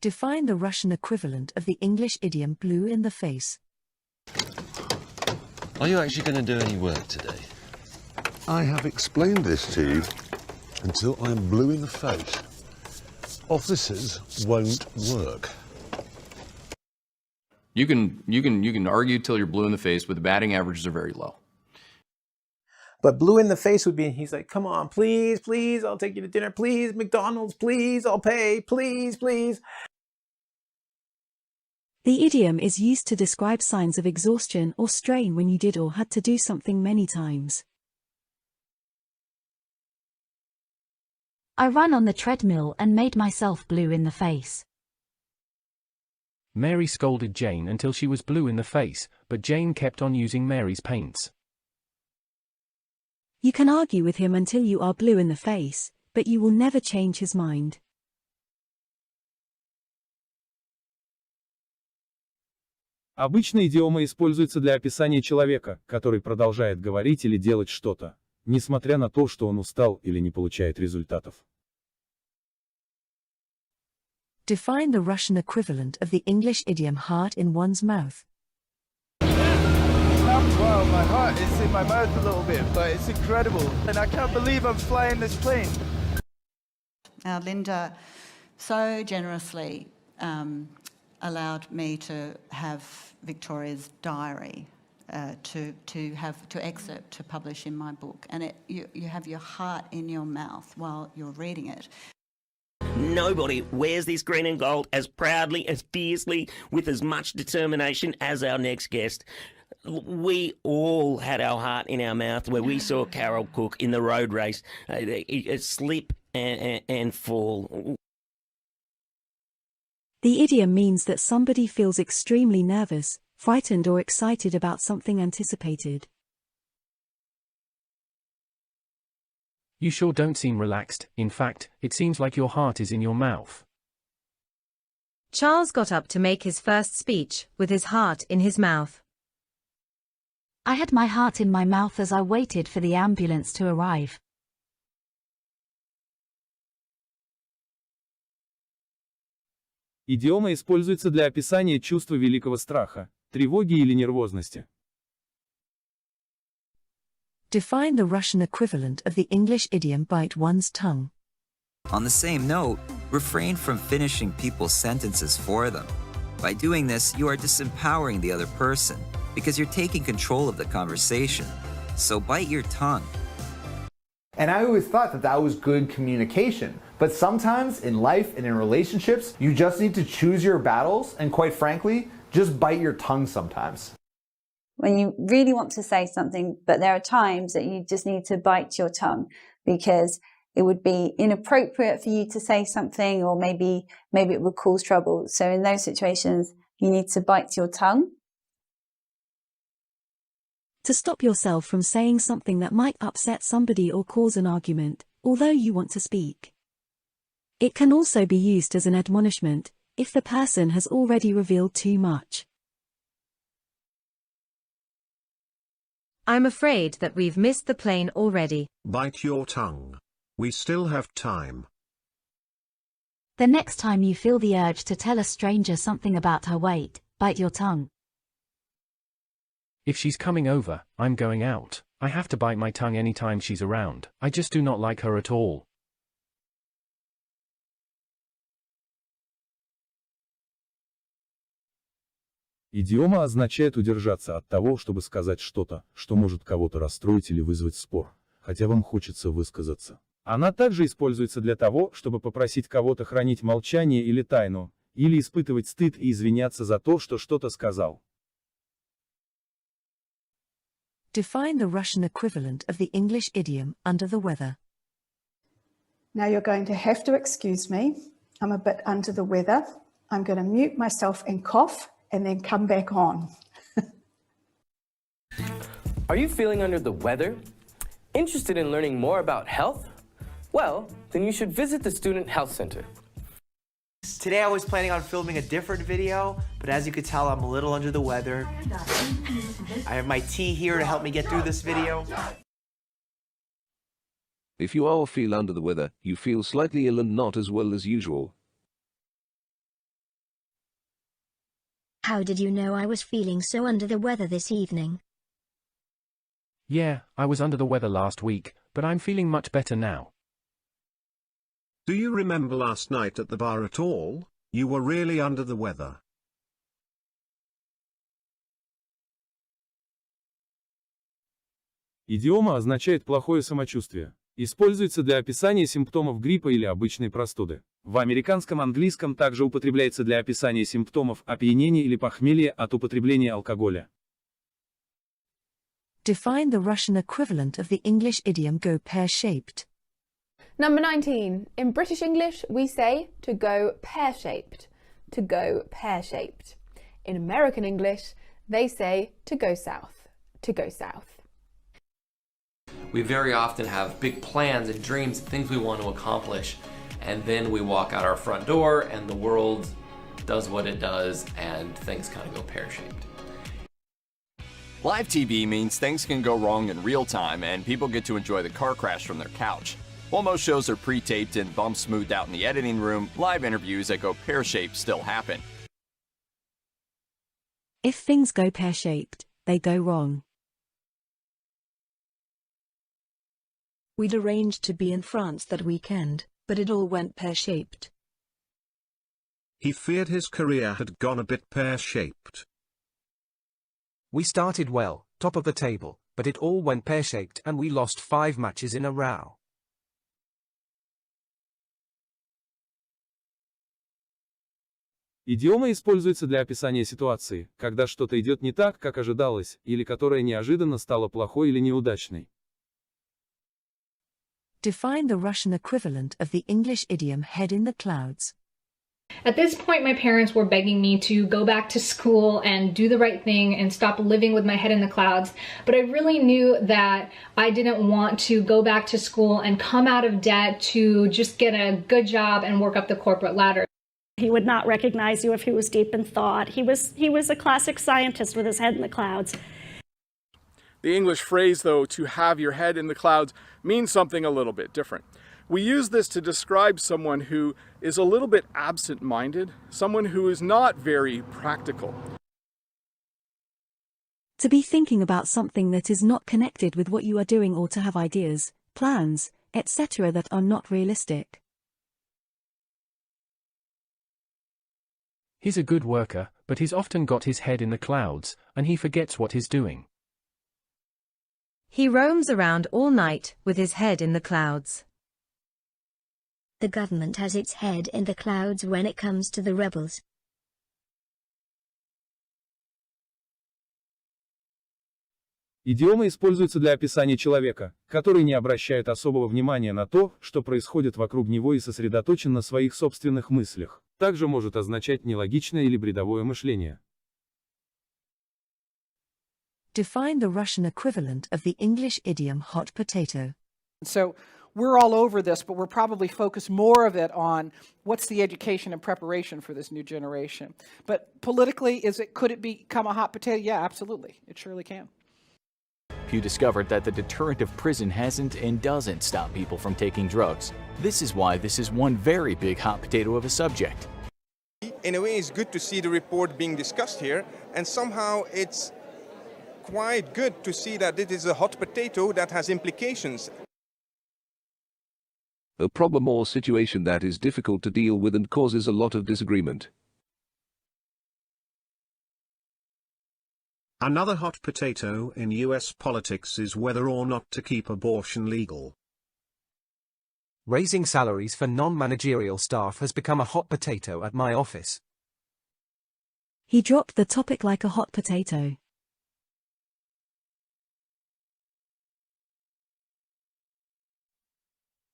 Define the Russian equivalent of the English idiom blue in the face. Are you actually going to do any work today? I have explained this to you until I'm blue in the face. Officers won't work. You can argue till you're blue in the face, but the batting averages are very low. But blue in the face would be, he's like, come on, please, please, I'll take you to dinner. Please, McDonald's, please, I'll pay. Please, please. The idiom is used to describe signs of exhaustion or strain when you did or had to do something many times. I ran on the treadmill and made myself blue in the face. Mary scolded Jane until she was blue in the face, but Jane kept on using Mary's paints. You can argue with him until you are blue in the face, but you will never change his mind. Обычно идиома используется для описания человека, который продолжает говорить или делать что-то, несмотря на то, что он устал или не получает результатов. Define the Russian equivalent of the English idiom heart in one's mouth. Well, my heart is in my mouth a little bit, but it's incredible. And I can't believe I'm flying this plane. Linda so generously allowed me to have Victoria's diary to excerpt to publish in my book, and you have your heart in your mouth while you're reading it. Nobody wears this green and gold as proudly, as fiercely, with as much determination as our next guest. We all had our heart in our mouth where we saw Carol Cook in the road race slip and fall. The idiom means that somebody feels extremely nervous, frightened or excited about something anticipated. You sure don't seem relaxed. In fact, it seems like your heart is in your mouth. Charles got up to make his first speech with his heart in his mouth. I had my heart in my mouth as I waited for the ambulance to arrive. Идиома используется для описания чувства великого страха, тревоги или нервозности. Define the Russian equivalent of the English idiom bite one's tongue. On the same note, refrain from finishing people's sentences for them. By doing this, you are disempowering the other person, because you're taking control of the conversation. So bite your tongue. And I always thought that that was good communication. But sometimes in life and in relationships, you just need to choose your battles and, quite frankly, just bite your tongue sometimes. When you really want to say something, but there are times that you just need to bite your tongue because it would be inappropriate for you to say something, or maybe it would cause trouble. So in those situations, you need to bite your tongue. To stop yourself from saying something that might upset somebody or cause an argument, although you want to speak. It can also be used as an admonishment, if the person has already revealed too much. I'm afraid that we've missed the plane already. Bite your tongue. We still have time. The next time you feel the urge to tell a stranger something about her weight, bite your tongue. If she's coming over, I'm going out. I have to bite my tongue anytime she's around. I just do not like her at all. Идиома означает удержаться от того, чтобы сказать что-то, что может кого-то расстроить или вызвать спор, хотя вам хочется высказаться. Она также используется для того, чтобы попросить кого-то хранить молчание или тайну, или испытывать стыд и извиняться за то, что что-то сказал. Define the Russian equivalent of the English idiom under the weather. Now you're going to have to excuse me. I'm a bit under the weather. I'm going to mute myself and cough and then come back on. Are you feeling under the weather? Interested in learning more about health? Well, then you should visit the Student Health Center. Today I was planning on filming a different video, but as you could tell, I'm a little under the weather. I have my tea here to help me get through this video. If you all feel under the weather, you feel slightly ill and not as well as usual. How did you know I was feeling so under the weather this evening? Yeah, I was under the weather last week, but I'm feeling much better now. Do you remember last night at the bar at all? You were really under the weather. Идиома означает плохое самочувствие. Используется для описания симптомов гриппа или обычной простуды. В американском английском также употребляется для описания симптомов опьянения или похмелья от употребления алкоголя. Define the Russian equivalent of the English idiom go pear-shaped. Number 19. In British English, we say to go pear-shaped. To go pear-shaped. In American English, they say to go south. To go south. We very often have big plans and dreams and things we want to accomplish, and then we walk out our front door and the world does what it does and things kind of go pear-shaped. Live TV means things can go wrong in real time and people get to enjoy the car crash from their couch. While most shows are pre-taped and bumps smoothed out in the editing room, live interviews that go pear-shaped still happen. If things go pear-shaped, they go wrong. We'd arranged to be in France that weekend, but it all went pear-shaped. He feared his career had gone a bit pear-shaped. We started well, top of the table, but it all went pear-shaped and we lost 5 matches in a row. Идиома используется для описания ситуации, когда что-то идет не так, как ожидалось, или которая неожиданно стала плохой или неудачной. Define the Russian equivalent of the English idiom head in the clouds. At this point, my parents were begging me to go back to school and do the right thing and stop living with my head in the clouds. But I really knew that I didn't want to go back to school and come out of debt to just get a good job and work up the corporate ladder. He would not recognize you if he was deep in thought. He was a classic scientist with his head in the clouds. The English phrase, though, to have your head in the clouds, means something a little bit different. We use this to describe someone who is a little bit absent-minded, someone who is not very practical. To be thinking about something that is not connected with what you are doing, or to have ideas, plans, etc. that are not realistic. He's a good worker, but he's often got his head in the clouds, and he forgets what he's doing. He roams around all night with his head in the clouds. The government has its head in the clouds when it comes to the rebels. Идиома используется для описания человека, который не обращает особого внимания на то, что происходит вокруг него, и сосредоточен на своих собственных мыслях. Также может означать нелогичное или бредовое мышление. Define the Russian equivalent of the English idiom hot potato. So we're all over this, but we're probably focused more of it on what's the education and preparation for this new generation. But politically, could it become a hot potato? Yeah, absolutely. It surely can. Pew discovered that the deterrent of prison hasn't and doesn't stop people from taking drugs. This is why this is one very big hot potato of a subject. In a way, it's good to see the report being discussed here, and somehow it's quite good to see that it is a hot potato that has implications. A problem or situation that is difficult to deal with and causes a lot of disagreement. Another hot potato in US politics is whether or not to keep abortion legal. Raising salaries for non-managerial staff has become a hot potato at my office. He dropped the topic like a hot potato.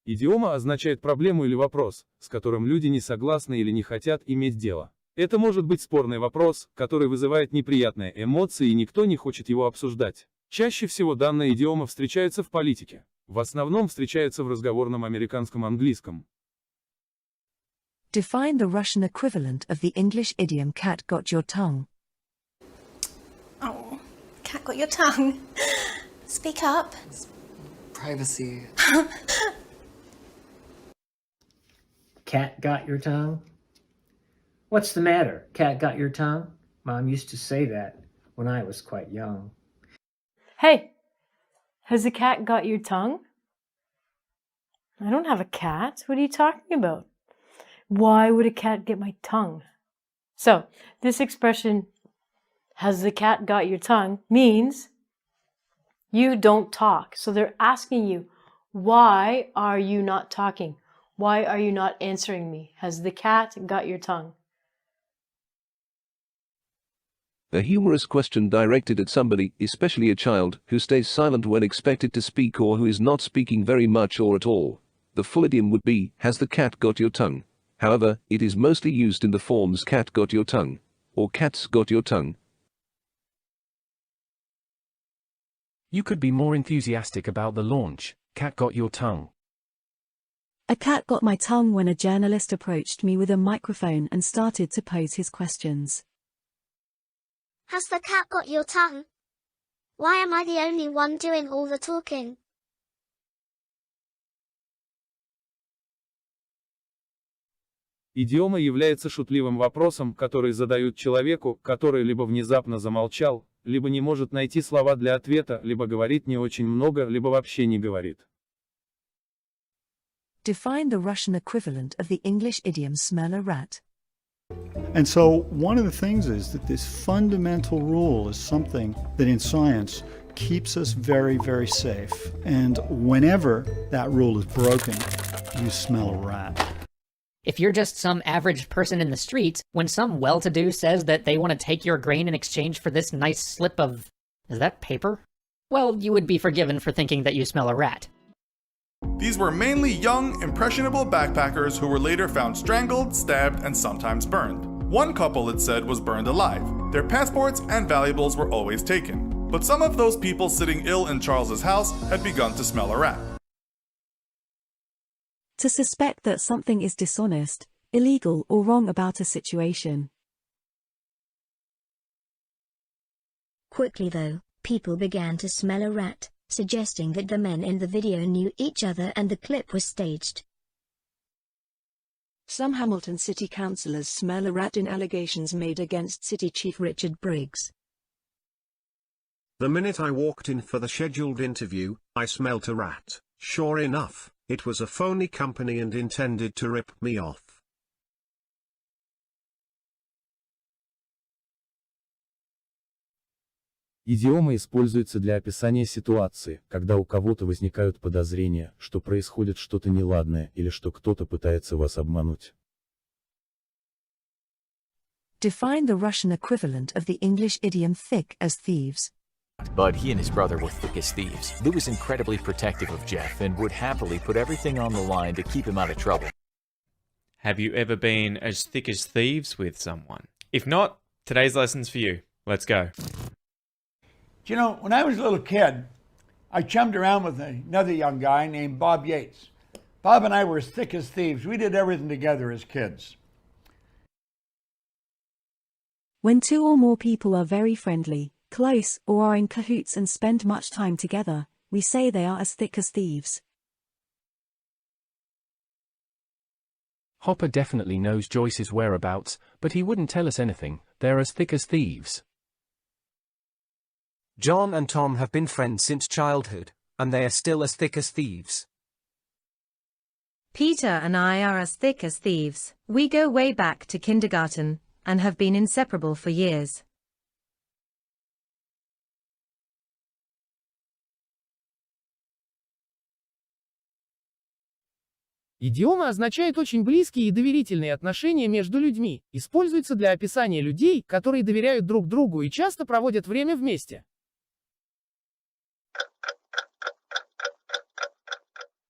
Идиома означает проблему или вопрос, с которым люди не согласны или не хотят иметь дело. Это может быть спорный вопрос, который вызывает неприятные эмоции и никто не хочет его обсуждать. Чаще всего данная идиома встречается в политике. В основном встречается в разговорном американском английском. Define the Russian equivalent of the English idiom cat got your tongue. Oh, cat got your tongue. Speak up. Privacy. Cat got your tongue? What's the matter? Cat got your tongue? Mom used to say that when I was quite young. Hey, has the cat got your tongue? I don't have a cat. What are you talking about? Why would a cat get my tongue? So, this expression, has the cat got your tongue, means you don't talk. So they're asking you, why are you not talking? Why are you not answering me? Has the cat got your tongue? A humorous question directed at somebody, especially a child, who stays silent when expected to speak or who is not speaking very much or at all. The full idiom would be, has the cat got your tongue? However, it is mostly used in the forms cat got your tongue, or cat's got your tongue. You could be more enthusiastic about the launch. Cat got your tongue. A cat got my tongue when a journalist approached me with a microphone and started to pose his questions. Has the cat got your tongue? Why am I the only one doing all the talking? Идиома является шутливым вопросом, который задают человеку, который либо внезапно замолчал, либо не может найти слова для ответа, либо говорит не очень много, либо вообще не говорит. Define the Russian equivalent of the English idiom smell a rat. And so one of the things is that this fundamental rule is something that in science keeps us very, very safe. And whenever that rule is broken, you smell a rat. If you're just some average person in the street, when some well-to-do says that they want to take your grain in exchange for this nice slip of... is that paper? Well, you would be forgiven for thinking that you smell a rat. These were mainly young, impressionable backpackers who were later found strangled, stabbed, and sometimes burned. One couple, it said, was burned alive. Their passports and valuables were always taken. But some of those people sitting ill in Charles's house had begun to smell a rat. To suspect that something is dishonest, illegal, or wrong about a situation. Quickly though, people began to smell a rat, suggesting that the men in the video knew each other and the clip was staged. Some Hamilton city councillors smell a rat in allegations made against City Chief Richard Briggs. The minute I walked in for the scheduled interview, I smelt a rat. Sure enough, it was a phony company and intended to rip me off. Идиома используется для описания ситуации, когда у кого-то возникают подозрения, что происходит что-то неладное или что кто-то пытается вас обмануть. Define the Russian equivalent of the English idiom thick as thieves. But he and his brother were thick as thieves. Lou was incredibly protective of Jeff and would happily put everything on the line to keep him out of trouble. Have you ever been as thick as thieves with someone? If not, today's lesson's for you. Let's go. You know, when I was a little kid, I chummed around with another young guy named Bob Yates. Bob and I were as thick as thieves. We did everything together as kids. When two or more people are very friendly, close, or are in cahoots and spend much time together, we say they are as thick as thieves. Hopper definitely knows Joyce's whereabouts, but he wouldn't tell us anything. They're as thick as thieves. John and Tom have been friends since childhood, and they are still as thick as thieves. Peter and I are as thick as thieves. We go way back to kindergarten, and have been inseparable for years. Идиома означает очень близкие и доверительные отношения между людьми, используется для описания людей, которые доверяют друг другу и часто проводят время вместе.